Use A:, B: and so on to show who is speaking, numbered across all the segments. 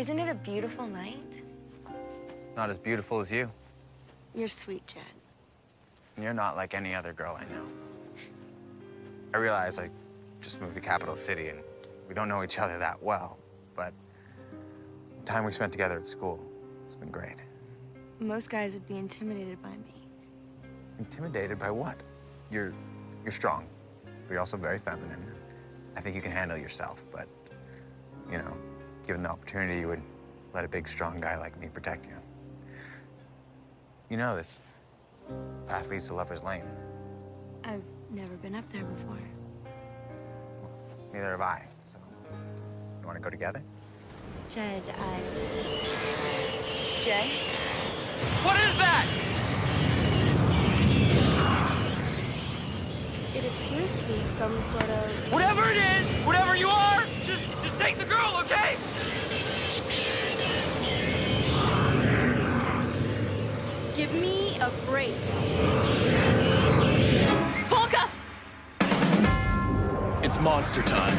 A: Isn't it a beautiful night?
B: Not as beautiful as you.
A: You're sweet, Jed.
B: And you're not like any other girl I know. I realize I just moved to Capital City and we don't know each other that well, but the time we spent together at school, it's been great.
A: Most guys would be intimidated by me.
B: Intimidated by what? You're strong, but you're also very feminine. I think you can handle yourself, but, you know, given the opportunity, you would let a big, strong guy like me protect you. You know this path leads to Lover's Lane.
A: I've never been up there before.
B: Neither have I, so you want to go together?
A: Jed, Jed?
C: What is that?
A: It appears to be some sort of...
C: Whatever it is, whatever you are, just take the girl, okay?
A: Give me a break.
C: Polka!
D: It's monster time.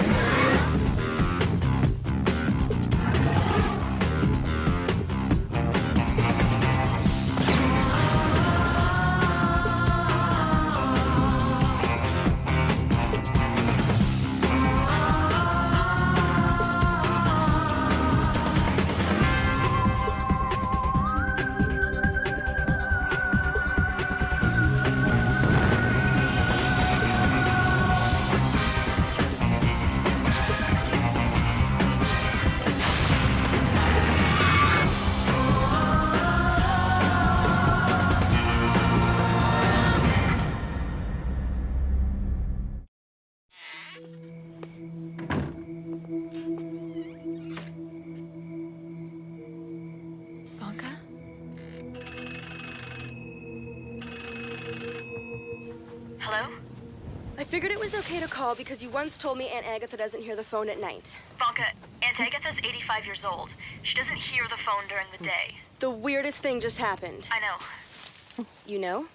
A: I figured it was okay to call because you once told me Aunt Agatha doesn't hear the phone at night.
E: Vanka, Aunt Agatha's 85 years old. She doesn't hear the phone during the day.
A: The weirdest thing just happened.
E: I know.
A: You know?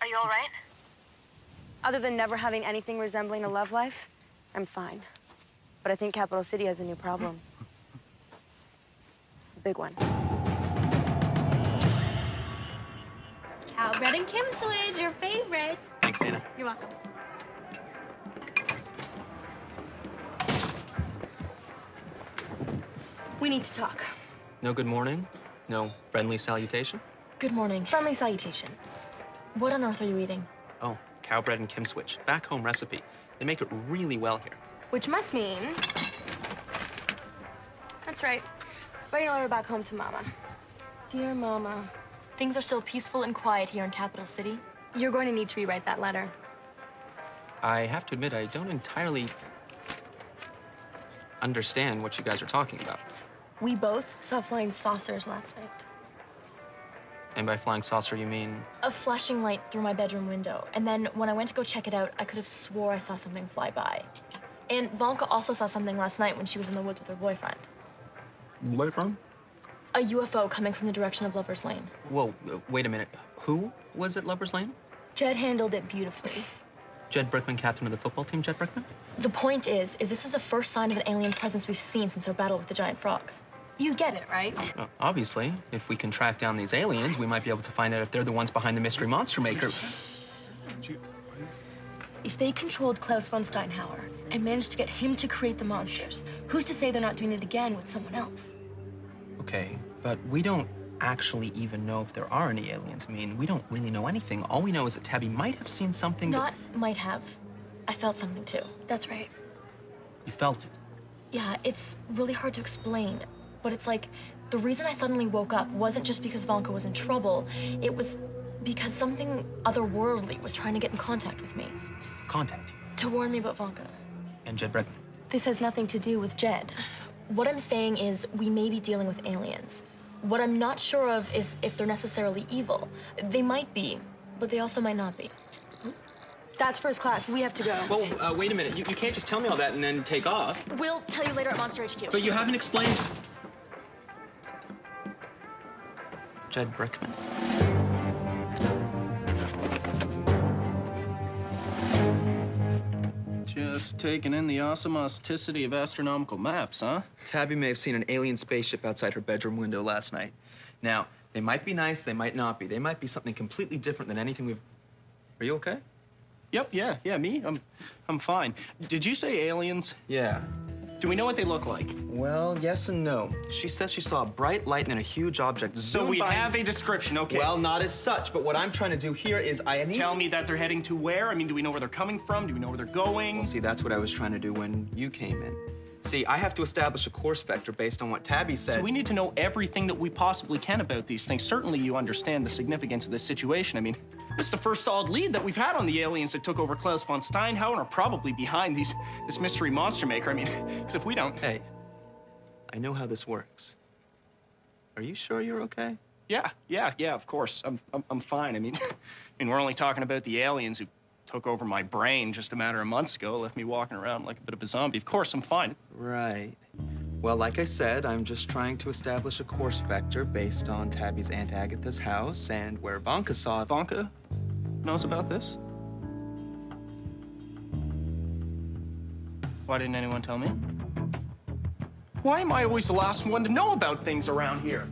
E: Are you all right?
A: Other than never having anything resembling a love life, I'm fine. But I think Capital City has a new problem. A big one.
F: Cow bread and Kim switch, your favorite.
D: Thanks, Nina.
F: You're welcome.
A: We need to talk.
D: No good morning? No friendly salutation?
F: Good morning.
A: Friendly salutation.
F: What on earth are you eating?
D: Oh, cow bread and Kim switch. Back home recipe. They make it really well here.
A: Which must mean... That's right. Writing a letter back home to Mama. Dear Mama.
F: Things are still peaceful and quiet here in Capital City.
A: You're going to need to rewrite that letter.
D: I have to admit, I don't entirely understand what you guys are talking about.
A: We both saw flying saucers last night.
D: And by flying saucer, you mean?
F: A flashing light through my bedroom window. And then when I went to go check it out, I could have swore I saw something fly by. And Vanka also saw something last night when she was in the woods with her boyfriend.
D: Boyfriend?
F: A UFO coming from the direction of Lover's Lane.
D: Whoa, wait a minute. Who was at Lover's Lane?
A: Jed handled it beautifully.
D: Jed Brickman, captain of the football team, Jed Brickman?
F: The point is this is the first sign of an alien presence we've seen since our battle with the giant frogs.
A: You get it, right?
D: Obviously, if we can track down these aliens, we might be able to find out if they're the ones behind the mystery monster maker.
A: If they controlled Klaus von Steinhauer and managed to get him to create the monsters, who's to say they're not doing it again with someone else?
D: Okay, but we don't actually even know if there are any aliens. I mean, we don't really know anything. All we know is that Tabby might have seen something
F: Not might have. I felt something too.
A: That's right.
D: You felt it.
F: Yeah, it's really hard to explain. But it's like, the reason I suddenly woke up wasn't just because Vanka was in trouble. It was because something otherworldly was trying to get in contact with me.
D: Contact.
F: To warn me about Vanka.
D: And Jed Brickman.
A: This has nothing to do with Jed.
F: What I'm saying is we may be dealing with aliens. What I'm not sure of is if they're necessarily evil. They might be, but they also might not be.
A: That's first class. We have to go.
D: Whoa, wait a minute. You can't just tell me all that and then take off.
F: We'll tell you later at Monster HQ.
D: But you haven't explained... Jed Brickman. Jed Just taking in the osmoticity of astronomical maps, huh?
G: Tabby may have seen an alien spaceship outside her bedroom window last night. Now, they might be nice, they might not be. They might be something completely different than anything we've... Are you okay?
D: Yep, yeah, me? I'm fine. Did you say aliens?
G: Yeah.
D: Do we know what they look like?
G: Well, yes and no. She says she saw a bright light and a huge object zoom
D: So we
G: by...
D: have a description, okay.
G: Well, not as such, but what I'm trying to do here is I need
D: Tell me that they're heading to where? I mean, do we know where they're coming from? Do we know where they're going?
G: Well, see, that's what I was trying to do when you came in. See, I have to establish a course vector based on what Tabby said.
D: So we need to know everything that we possibly can about these things. Certainly you understand the significance of this situation. I mean, this is the first solid lead that we've had on the aliens that took over Klaus von Steinhauer and are probably behind this mystery monster maker. I mean, because if we don't...
G: Hey, I know how this works. Are you sure you're okay?
D: Yeah, of course. I'm fine. I mean, we're only talking about the aliens who took over my brain just a matter of months ago, left me walking around like a bit of a zombie. Of course, I'm fine.
G: Right. Well, like I said, I'm just trying to establish a course vector based on Tabby's Aunt Agatha's house and where Vanka saw it.
D: Vanka knows about this? Why didn't anyone tell me? Why am I always the last one to know about things around here?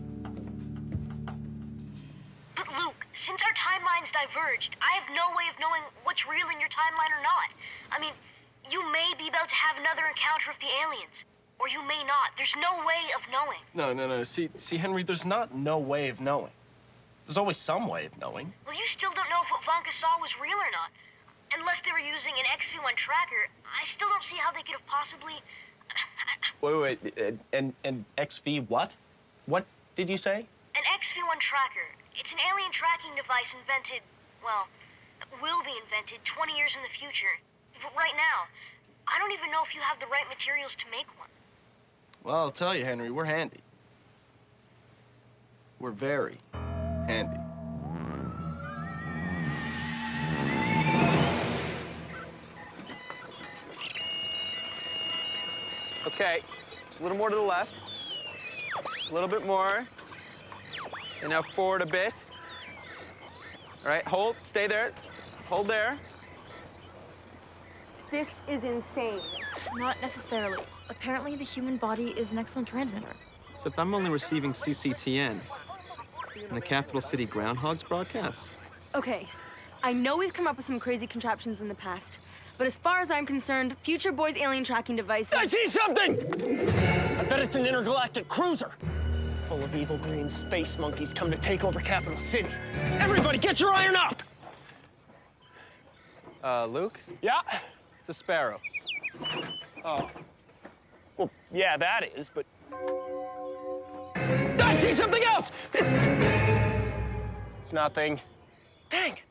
E: But Luke, since our timelines diverged, I have no way of knowing what's real in your timeline or not. I mean, you may be about to have another encounter with the aliens, or you may not. There's no way of knowing.
D: No. See, Henry, there's not no way of knowing. There's always some way of knowing.
E: Well, you still don't know if what Vanka saw was real or not. Unless they were using an XV1 tracker, I still don't see how they could have possibly...
D: Wait, and XV what? What did you say?
E: An XV1 tracker. It's an alien tracking device invented, well, will be invented 20 years in the future. But right now, I don't even know if you have the right materials to make one.
D: Well, I'll tell you, Henry, we're handy. We're very handy.
G: Okay, a little more to the left. A little bit more. And now forward a bit. All right, hold, stay there. Hold there.
H: This is insane.
F: Not necessarily. Apparently, the human body is an excellent transmitter.
G: Except I'm only receiving CCTN. And the capital city groundhogs broadcast.
A: Okay, I know we've come up with some crazy contraptions in the past, but as far as I'm concerned, Future Boy's alien tracking device...
C: I see something! I bet it's an intergalactic cruiser. Full of evil green space monkeys come to take over Capital City. Everybody, get your iron up!
G: Luke?
C: Yeah?
G: It's a sparrow.
C: Oh. Well, yeah, that is, but... I see something else! It's nothing. Dang it.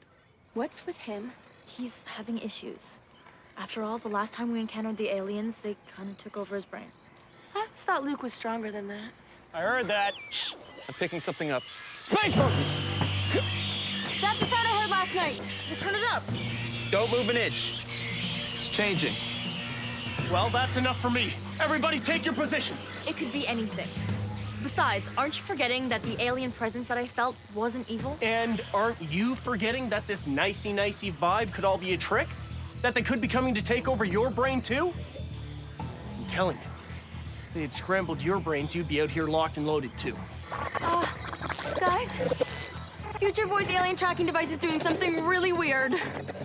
F: What's with him? He's having issues. After all, the last time we encountered the aliens, they kind of took over his brain.
A: I always thought Luke was stronger than that.
C: I heard that.
G: Shh, I'm picking something up.
C: Space monkeys!
A: That's the sound I heard last night. We'll turn it up.
G: Don't move an inch. It's changing.
C: Well, that's enough for me. Everybody take your positions.
F: It could be anything. Besides, aren't you forgetting that the alien presence that I felt wasn't evil?
C: And aren't you forgetting that this nicey-nicey vibe could all be a trick? That they could be coming to take over your brain, too? I'm telling you, if they had scrambled your brains, you'd be out here locked and loaded, too.
A: Guys, Future Boy's alien tracking device is doing something really weird.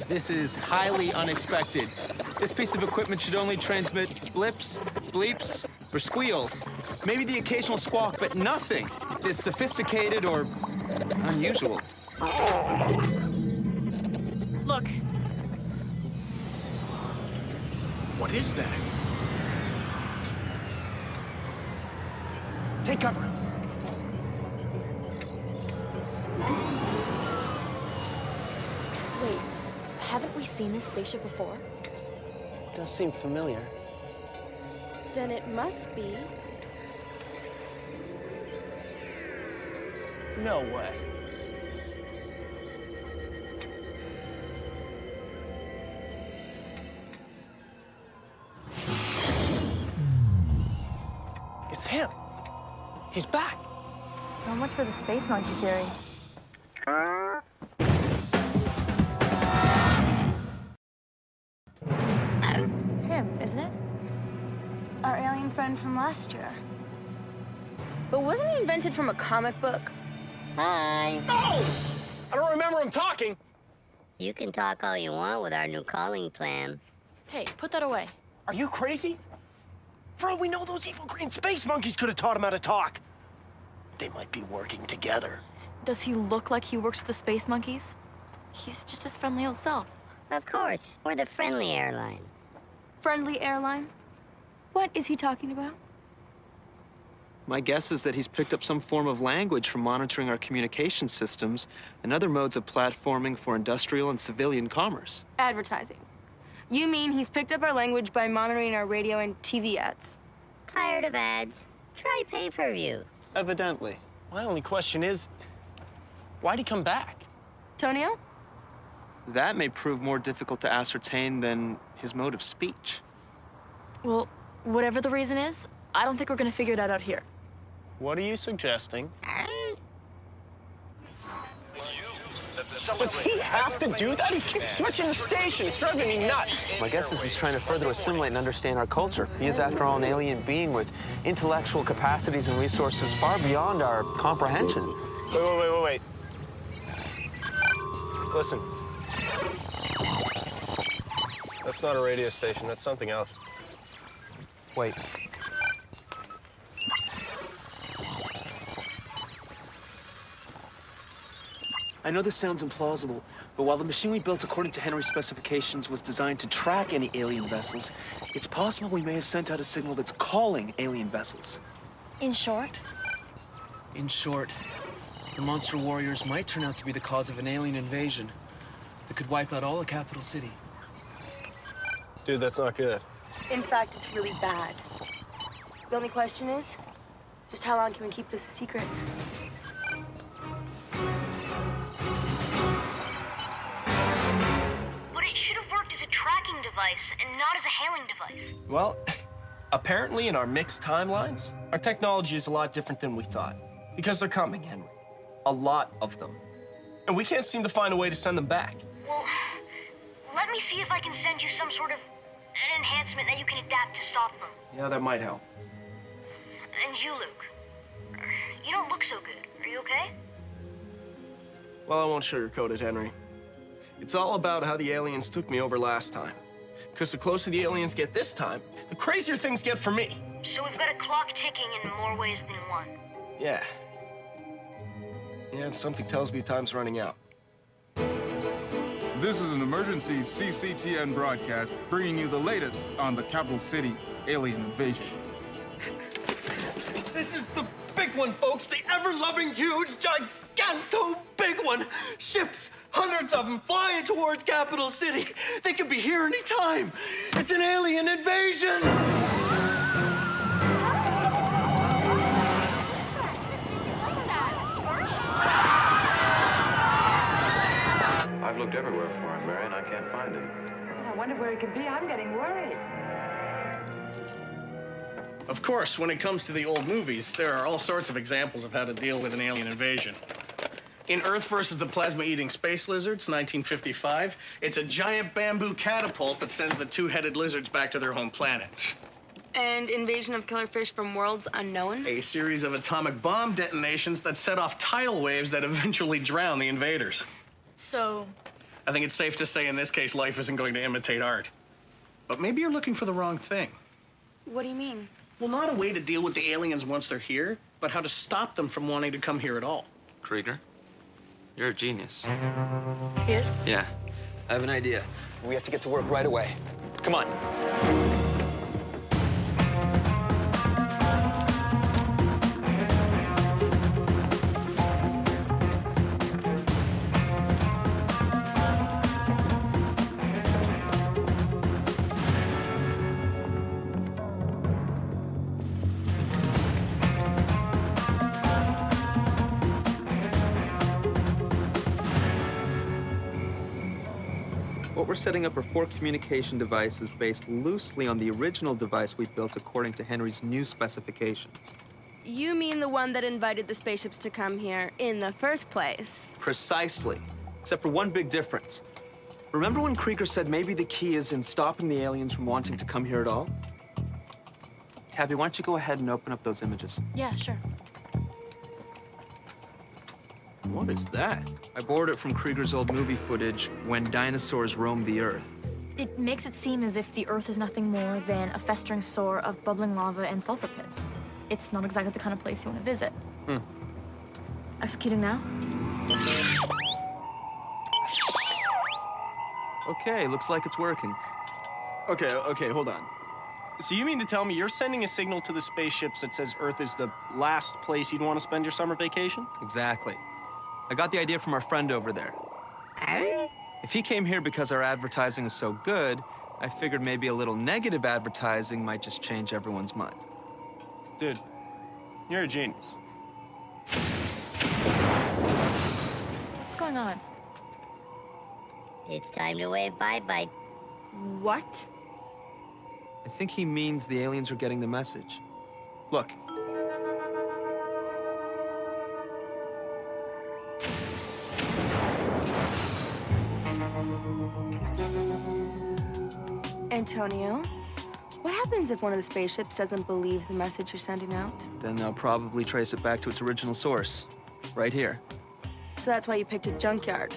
G: This is highly unexpected. This piece of equipment should only transmit blips, bleeps, or squeals. Maybe the occasional squawk, but nothing is sophisticated or unusual.
F: Look,
C: What is that? Take cover.
F: wait, haven't we seen this spaceship before?
C: Does seem familiar.
A: Then it must be...
C: No way. It's him. He's back.
F: So much for the space monkey theory. It's him, isn't it?
A: Our alien friend from last year. But wasn't he invented from a comic book?
H: Hi.
C: Oh! I don't remember him talking.
H: You can talk all you want with our new calling plan.
F: Hey, put that away.
C: Are you crazy? For all we know, those evil green space monkeys could have taught him how to talk. They might be working together.
F: Does he look like he works with the space monkeys? He's just his friendly old self.
H: Of course, we're the friendly airline.
A: Friendly airline? What is he talking about?
G: My guess is that he's picked up some form of language from monitoring our communication systems and other modes of platforming for industrial and civilian commerce.
A: Advertising. You mean he's picked up our language by monitoring our radio and TV ads?
H: Tired of ads? Try pay-per-view.
G: Evidently.
C: My only question is, why'd he come back?
A: Tonio?
G: That may prove more difficult to ascertain than his mode of speech.
F: Well, whatever the reason is, I don't think we're gonna figure it out here.
C: What are you suggesting? Does he have to do that? He keeps switching the station. It's driving me nuts.
G: My guess is he's trying to further assimilate and understand our culture. He is, after all, an alien being with intellectual capacities and resources far beyond our comprehension.
C: Wait. Listen. That's not a radio station. That's something else.
G: Wait. I know this sounds implausible, but while the machine we built according to Henry's specifications was designed to track any alien vessels, it's possible we may have sent out a signal that's calling alien vessels.
F: In short?
G: In short, the monster warriors might turn out to be the cause of an alien invasion that could wipe out all the capital city.
C: Dude, that's not good.
A: In fact, it's really bad. The only question is, just how long can we keep this a secret?
E: But it should have worked as a tracking device and not as a hailing device.
C: Well, apparently in our mixed timelines, our technology is a lot different than we thought. Because they're coming, Henry. A lot of them. And we can't seem to find a way to send them back.
E: Well, let me see if I can send you some sort of an enhancement that you can adapt to stop them.
C: Yeah, that might help.
E: And you, Luke. You don't look so good. Are you okay?
C: Well, I won't sugarcoat it, Henry. It's all about how the aliens took me over last time. Because the closer the aliens get this time, the crazier things get for me.
E: So we've got a clock ticking in more ways than one.
C: Yeah. Yeah, something tells me time's running out.
I: This is an emergency CCTN broadcast bringing you the latest on the capital city alien invasion.
J: This is the big one, folks. The ever-loving, huge, giganto big one. Ships, hundreds of them, flying towards capital city. They could be here any time. It's an alien invasion.
K: I've looked everywhere for him, Mary, and I can't find him.
L: I wonder where he could be. I'm getting worried.
D: Of course, when it comes to the old movies, there are all sorts of examples of how to deal with an alien invasion. In Earth versus the Plasma-Eating Space Lizards, 1955, it's a giant bamboo catapult that sends the two-headed lizards back to their home planet.
A: And Invasion of Killer Fish from Worlds Unknown?
D: A series of atomic bomb detonations that set off tidal waves that eventually drown the invaders.
F: So,
D: I think it's safe to say in this case, life isn't going to imitate art. But maybe you're looking for the wrong thing.
A: What do you mean?
D: Well, not a way to deal with the aliens once they're here, but how to stop them from wanting to come here at all.
G: Krieger, you're a genius.
F: he is?
G: Yeah, I have an idea. We have to get to work right away. Come on. What we're setting up are 4 communication devices based loosely on the original device we built according to Henry's new specifications.
A: You mean the one that invited the spaceships to come here in the first place?
G: Precisely. Except for one big difference. Remember when Krieger said maybe the key is in stopping the aliens from wanting to come here at all? Tabby, why don't you go ahead and open up those images?
F: Yeah, sure.
D: What is that?
G: I borrowed it from Krieger's old movie footage, When Dinosaurs Roamed the Earth.
F: It makes it seem as if the Earth is nothing more than a festering sore of bubbling lava and sulfur pits. It's not exactly the kind of place you want to visit. Executing now?
G: Okay, looks like it's working.
D: Okay, hold on. So you mean to tell me you're sending a signal to the spaceships that says Earth is the last place you'd want to spend your summer vacation?
G: Exactly. I got the idea from our friend over there. If he came here because our advertising is so good, I figured maybe a little negative advertising might just change everyone's mind.
D: Dude, you're a genius.
F: What's going on?
H: It's time to wave bye-bye.
F: What?
G: I think he means the aliens are getting the message. Look.
A: Antonio, what happens if one of the spaceships doesn't believe the message you're sending out?
G: Then they'll probably trace it back to its original source. Right here.
A: So that's why you picked a junkyard.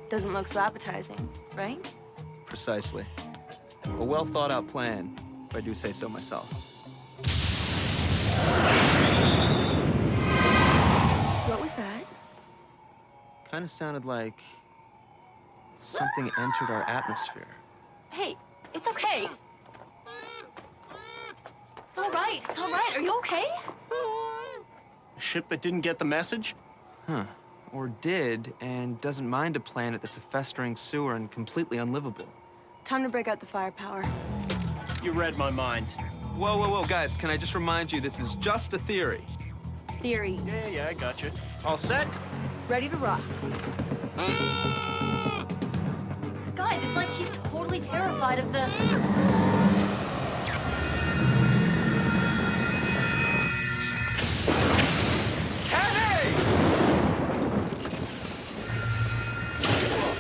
A: Doesn't look so appetizing, right?
G: Precisely. A well-thought-out plan, if I do say so myself.
A: What was that?
G: Kind of sounded like something entered our atmosphere.
F: Hey, it's okay. It's all right. It's all right. Are you okay?
D: A ship that didn't get the message?
G: Huh. Or did, and doesn't mind a planet that's a festering sewer and completely unlivable.
A: Time to break out the firepower.
D: You read my mind.
G: Whoa, guys, can I just remind you, this is just a theory.
A: Theory.
D: Yeah, I got you. All set?
A: Ready to rock.
F: Guys, it's like he's totally terrified of the...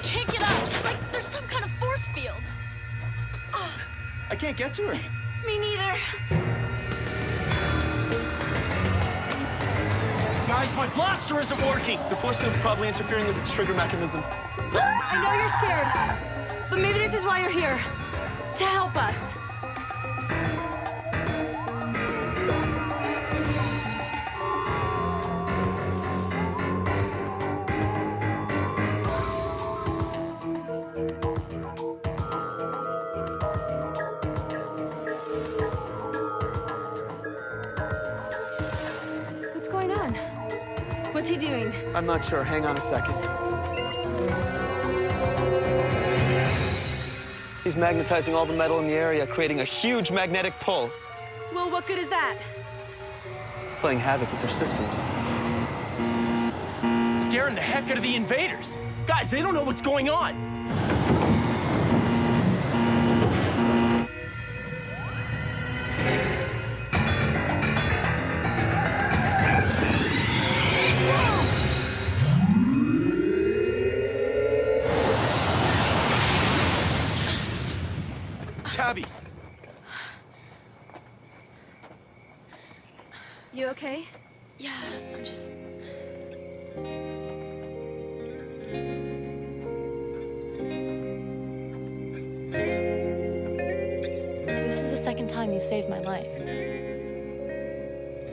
F: Can't get up. Like there's some kind of force field.
G: I can't get to her.
F: Me neither.
D: Guys, my blaster isn't working!
G: The force field's probably interfering with its trigger mechanism.
A: I know you're scared, but maybe this is why you're here. To help us. What's going on? What's he doing?
G: I'm not sure. Hang on a second. He's magnetizing all the metal in the area, creating a huge magnetic pull.
A: Well, what good is that?
G: Playing havoc with their systems.
D: Scaring the heck out of the invaders. Guys, they don't know what's going on. Tabby.
A: You okay?
F: Yeah, I'm just... This is the second time you've saved my life.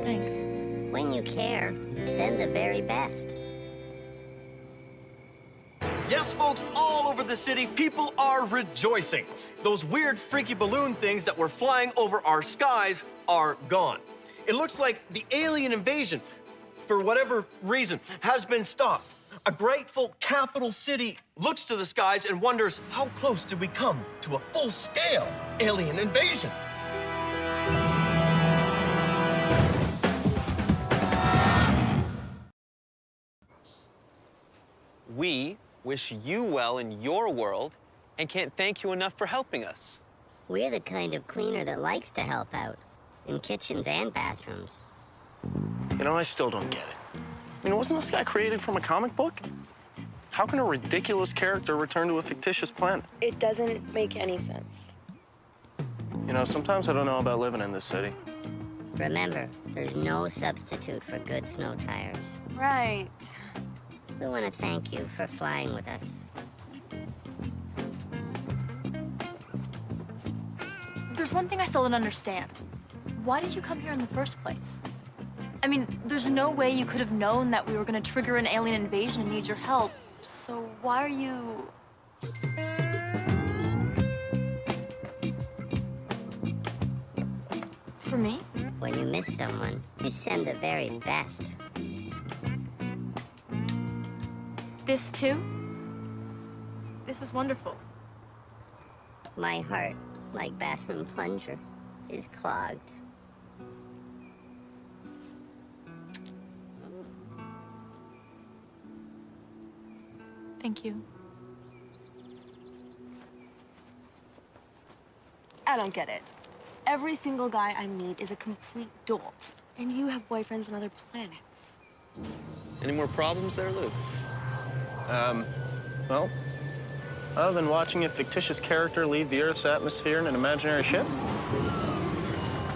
F: Thanks.
H: When you care, send the very best.
J: Yes, folks, all over the city, people are rejoicing. Those weird, freaky balloon things that were flying over our skies are gone. It looks like the alien invasion, for whatever reason, has been stopped. A grateful capital city looks to the skies and wonders, how close did we come to a full-scale alien invasion?
G: We wish you well in your world and can't thank you enough for helping us.
H: We're the kind of cleaner that likes to help out. In kitchens and bathrooms.
D: You know, I still don't get it. I mean, wasn't this guy created from a comic book?
C: How can a ridiculous character return to a fictitious planet?
A: It doesn't make any sense.
C: You know, sometimes I don't know about living in this city.
H: Remember, there's no substitute for good snow tires.
A: Right.
H: We want to thank you for flying with us.
F: There's one thing I still don't understand. Why did you come here in the first place? I mean, there's no way you could have known that we were going to trigger an alien invasion and need your help. So why are you... For me?
H: When you miss someone, you send the very best.
F: This too? This is wonderful.
H: My heart, like bathroom plunger, is clogged.
F: Thank you.
A: I don't get it. Every single guy I meet is a complete dolt. And you have boyfriends on other planets.
C: Any more problems there, Luke? Well, other than watching a fictitious character leave the Earth's atmosphere in an imaginary ship?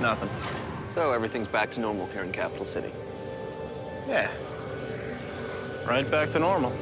C: Nothing.
M: So everything's back to normal here in Capital City?
C: Yeah. Right back to normal.